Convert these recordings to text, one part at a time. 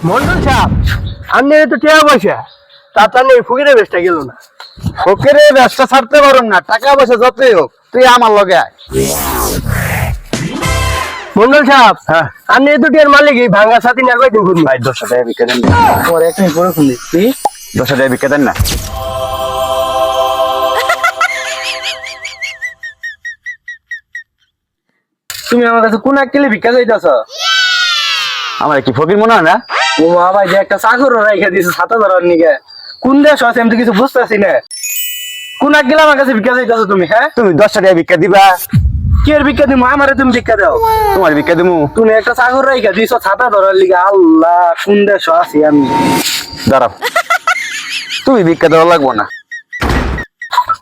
মন্ডল সাহেব আপনি তো টিয়া পয়সা তার ফকিরের বেশটা গেল না। ফকিরের ব্যবসা ছাড়তে পারুম না, টাকা পয়সা যতই হোক তুই আমার লগে আয়। মন্ডল সাহেব হ্যাঁ। আপনি তো টিয়ার মালিক এই ভাঙ্গা সাথী না কয়দিন ঘুরবি ভাই 10 টাকা বিক্রি দেন না, পরে এক মিনিট পরে ফোন দিচ্ছি। 10 টাকা বিক্রি দেন না। তুমি আমার কাছে কোন একলে ভিক্ষা চাইতেছ? আমার কি ফকির মনে হয় না? ও বাবা যে একটা চাকর রাইখা দিছে ছাতা ধরার নিকে, কোন দেশ আছে আমি তো কিছু বুঝতেছি না। কোন একলে আমার কাছে ভিক্ষা চাইতেছ তুমি? হ্যাঁ তুমি 10 টাকা বিক্রি দিবা, কি এর ভিক্ষা দিমু? আমারে তুমি ভিক্ষা দাও। তোমার বিক্রি দিমু। তুমি একটা চাকর রাইখা দিছো ছাতা ধরার লিগে, আল্লাহ কোন দেশ আছি আমি। দাঁড়াও, তুমি বিক্রি দেওয়া লাগবো না।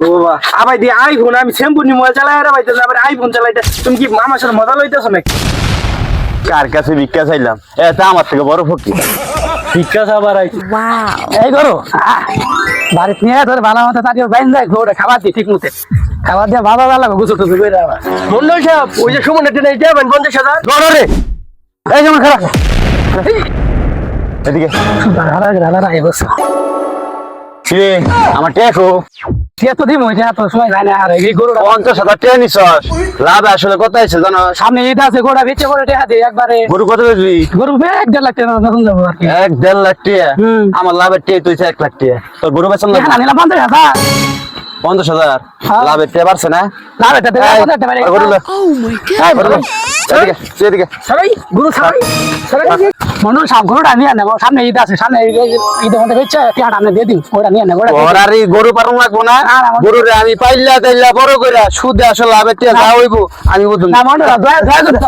ও বাবা আবাই দি আইফোন, আমি শ্যাম্পু নি মোবাইল চালাই রে বাইতে, আবার আইফোন চালাইতে তুমি কি মামার সাথে মজা লইতেছো নাকি? কার কাছে ভিক্ষা চাইলাম? এটা আমার থেকে বড় ফকির। ভিক্ষা চাবার আইছি। এই করো বাড়িতে নিয়ে ধরে ভালো মতো তাড়িয়ে বাইন যায় ঘোড়া খাবার দিই ঠিক মতে খাবার দিয়ে ভালো ভালো গুছো টুসু করে আবার মন্ডল সাহেব ওই যে সুমন টেনে যাবেন 50,000। গড়রে এই যেমন খারাপ এদিকে রাধা এই বসো রে, আমার টেকো সে তো দিম ওইটা তো সময় যায় না আর এই গরুটা 50,000 টাকা নিছস, লাভ আসলে কত আছে জানো? সামনে ঈদ আছে ঘোড়া বেচে করে টেহা দিই একবারে গরু কত বেচবি? গরু 1.5 লাখ টাকা নতুন যাবো আর কি 1.5 লাখ টাকা। হুম। আমার লাভের টাকা তুই 1 লাখ টাকা, তোর গরু বেচন এখানে নিলাম 50,000 50,000 হ্যাঁ। লাভের টাকা বাড়ছে না? না বেটা দেবে 50,000 টাকা গরু লো, গরু লো। এদিকে তুই এদিকে সবাই গুরু সবাই মন্ডল সাপ গরুটা নিয়ে নেবো সামনে ঈদ আছে সামনে ঈদের মধ্যে বেচে টিয়াটা আমি দিয়ে দিই ওটা নিয়ে নেবো ওর আর এই গরু পালন লাগবো না। না, না, গরু রে আমি পাইলা তাইলা বড় কইরা সুদে আসলে লাভের টাকা যা হইব আমি বুঝুন। না মন্ডল দয়া দয়া করে